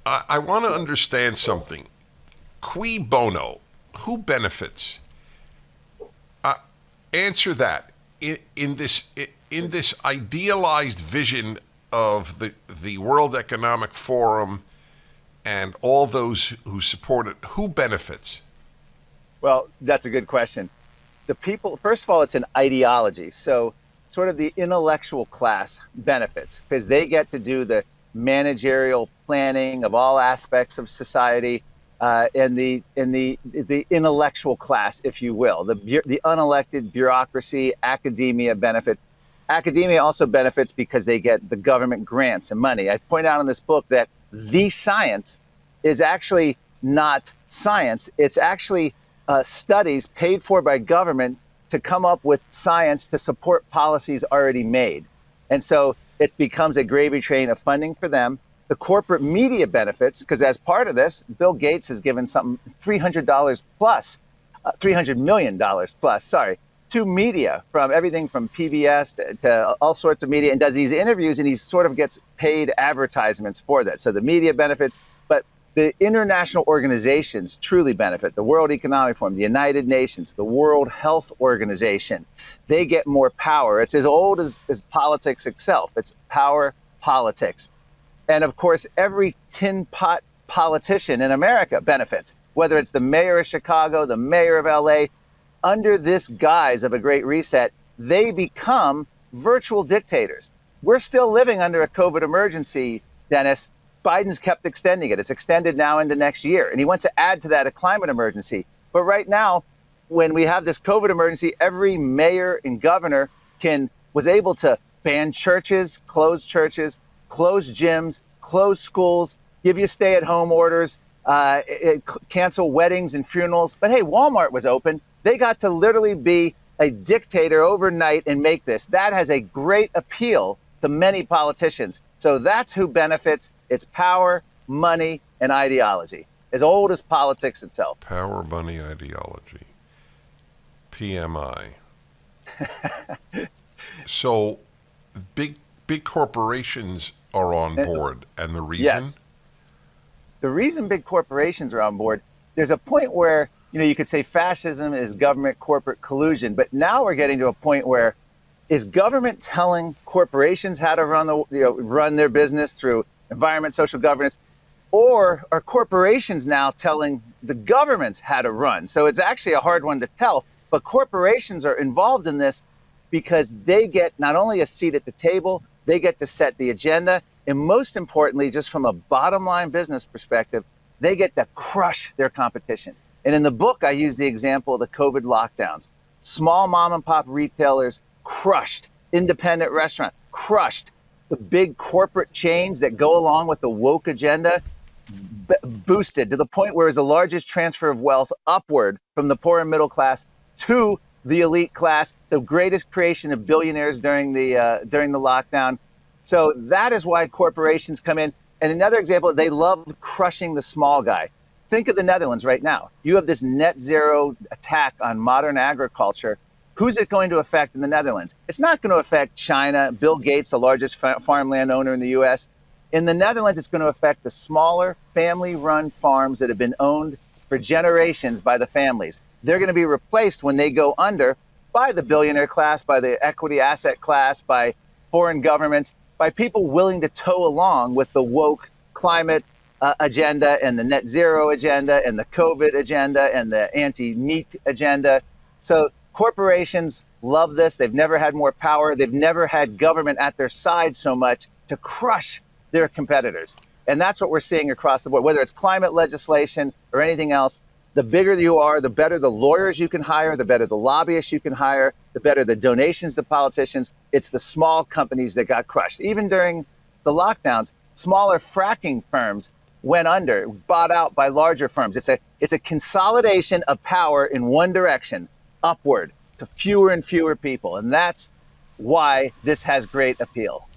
I want to understand something. Qui bono? Who benefits? Uh, Answer that. In this idealized vision of the World Economic Forum and all those who support it, who benefits? Well, that's a good question. The people, first of all, it's an ideology. So, sort of the intellectual class benefits because they get to do the managerial planning of all aspects of society, and the intellectual class, if you will, the unelected bureaucracy, academia benefit. Academia also benefits because they get the government grants and money. I point out in this book that the science is actually not science. It's actually studies paid for by government to come up with science to support policies already made. And so it becomes a gravy train of funding for them. The corporate media benefits, because as part of this, Bill Gates has given something $300 plus, $300 million plus, sorry, to media, from everything from PBS to all sorts of media, and does these interviews, and he sort of gets paid advertisements for that. So the media benefits, but the international organizations truly benefit. The World Economic Forum, the United Nations, the World Health Organization, they get more power. It's as old as politics itself. It's power politics. And of course, every tin pot politician in America benefits, whether it's the mayor of Chicago, the mayor of LA. Under this guise of a great reset, they become virtual dictators. We're still living under a COVID emergency, Dennis. Biden's kept extending it. It's extended now into next year. And he wants to add to that a climate emergency. But right now, when we have this COVID emergency, every mayor and governor was able to ban churches, close gyms, close schools, give you stay-at-home orders, cancel weddings and funerals. But hey, Walmart was open. They got to literally be a dictator overnight and make this. That has a great appeal to many politicians. So that's who benefits. It's power, money, and ideology, as old as politics itself. Power, money, ideology. PMI. So big corporations are on board, and the reason? Yes. The reason big corporations are on board, there's a point where, you could say fascism is government corporate collusion, but now we're getting to a point where is government telling corporations how to run their business through environment, social governance, or are corporations now telling the governments how to run? So it's actually a hard one to tell, but corporations are involved in this because they get not only a seat at the table, they get to set the agenda, and most importantly, just from a bottom line business perspective, they get to crush their competition. And in the book, I use the example of the COVID lockdowns. Small mom and pop retailers crushed, independent restaurant crushed, the big corporate chains that go along with the woke agenda boosted to the point where it was the largest transfer of wealth upward from the poor and middle class to the elite class, the greatest creation of billionaires during the lockdown. So that is why corporations come in. And another example, they love crushing the small guy. Think of the Netherlands right now. You have this net zero attack on modern agriculture. Who's it going to affect in the Netherlands? It's not going to affect China, Bill Gates, the largest farmland owner in the US. In the Netherlands, it's going to affect the smaller family-run farms that have been owned for generations by the families. They're going to be replaced when they go under by the billionaire class, by the equity asset class, by foreign governments, by people willing to tow along with the woke climate agenda and the net zero agenda and the COVID agenda and the anti-meat agenda. So corporations love this. They've never had more power. They've never had government at their side so much to crush their competitors. And that's what we're seeing across the board, whether it's climate legislation or anything else. The bigger you are, the better the lawyers you can hire, the better the lobbyists you can hire, the better the donations to politicians. It's the small companies that got crushed. Even during the lockdowns, smaller fracking firms went under, bought out by larger firms. It's a consolidation of power in one direction, upward to fewer and fewer people. And that's why this has great appeal.